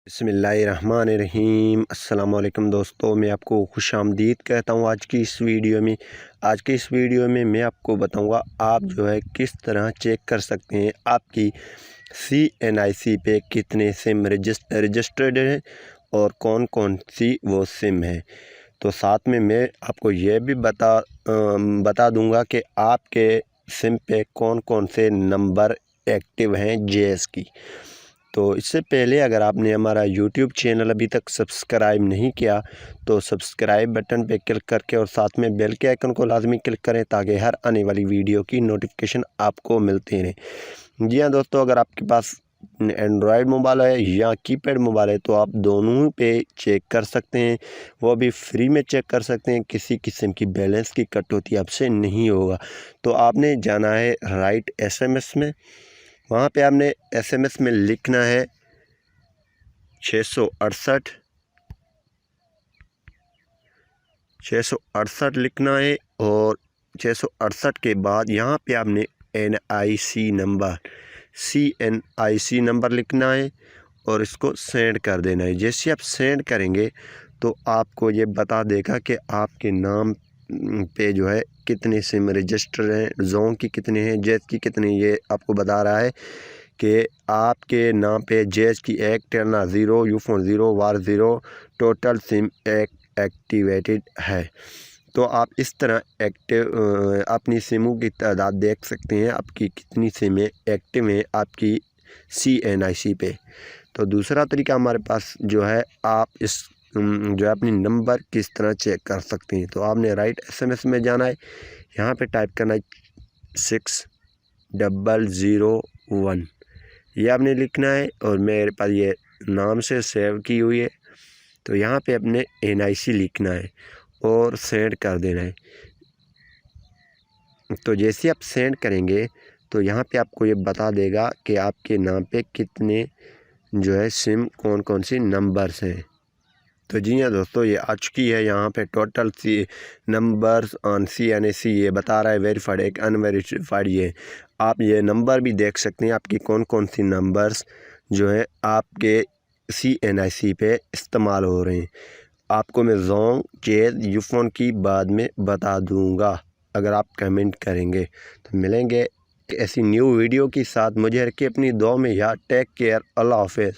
बिस्मिल्लाहिर्रहमानिर्रहीम। अस्सलाम वालेकुम दोस्तों, मैं आपको खुश आमदीद कहता हूँ आज की इस वीडियो में। आज के इस वीडियो में मैं आपको बताऊँगा आप जो है किस तरह चेक कर सकते हैं आपकी CNIC पे कितने सिम रजिस्टर्ड हैं और कौन कौन सी वो सिम है। तो साथ में मैं आपको ये भी बता दूंगा कि आपके सिम पे कौन कौन से नंबर एक्टिव हैं JS की। तो इससे पहले अगर आपने हमारा YouTube चैनल अभी तक सब्सक्राइब नहीं किया तो सब्सक्राइब बटन पे क्लिक करके और साथ में बेल के आइकन को लाजमी क्लिक करें ताकि हर आने वाली वीडियो की नोटिफिकेशन आपको मिलती रहे। जी हाँ दोस्तों, अगर आपके पास एंड्रॉयड मोबाइल है या कीपैड मोबाइल है तो आप दोनों पे चेक कर सकते हैं, वो भी फ्री में चेक कर सकते हैं। किसी किस्म की बैलेंस की कटौती आपसे नहीं होगा। तो आपने जाना है राइट SMS में, वहाँ पे आपने SMS में लिखना है 668 लिखना है और 668 के बाद यहाँ पे आपने CNIC नंबर लिखना है और इसको सेंड कर देना है। जैसे आप सेंड करेंगे तो आपको ये बता देगा कि आपके नाम पे जो है कितने सिम रजिस्टर हैं, जोन की कितने हैं, जेज की कितने। ये आपको बता रहा है कि आपके नाम पे जेज की 1 टेरना 0 यूफोन 0 वार 0 टोटल सिम एक्टिवेटेड है। तो आप इस तरह अपनी सिमों की तादाद देख सकते हैं, आपकी कितनी सिमें एक्टिव हैं आपकी CNIC पे। तो दूसरा तरीका हमारे पास जो है, आप इस जो है अपनी नंबर किस तरह चेक कर सकते हैं। तो आपने राइट SMS में जाना है, यहाँ पे टाइप करना है 6001, ये आपने लिखना है और मेरे पास ये नाम से सेव की हुई है। तो यहाँ पे अपने NIC लिखना है और सेंड कर देना है। तो जैसे आप सेंड करेंगे तो यहाँ पे आपको ये बता देगा कि आपके नाम पे कितने जो है सिम कौन कौन सी नंबर्स हैं। तो जी हाँ दोस्तों, ये आ चुकी है यहाँ पे टोटल नंबर्स ऑन CNIC, ये बता रहा है वेरीफाइड एक अनवेरीफाइड। ये आप ये नंबर भी देख सकते हैं आपकी कौन कौन सी नंबर्स जो है आपके CNIC पे इस्तेमाल हो रहे हैं। आपको मैं जोन जेज यूफोन की बाद में बता दूंगा अगर आप कमेंट करेंगे। तो मिलेंगे ऐसी न्यू वीडियो के साथ। मुझे रखिए अपनी दुआ में याद। टेक केयर, अल्लाह हाफिज़।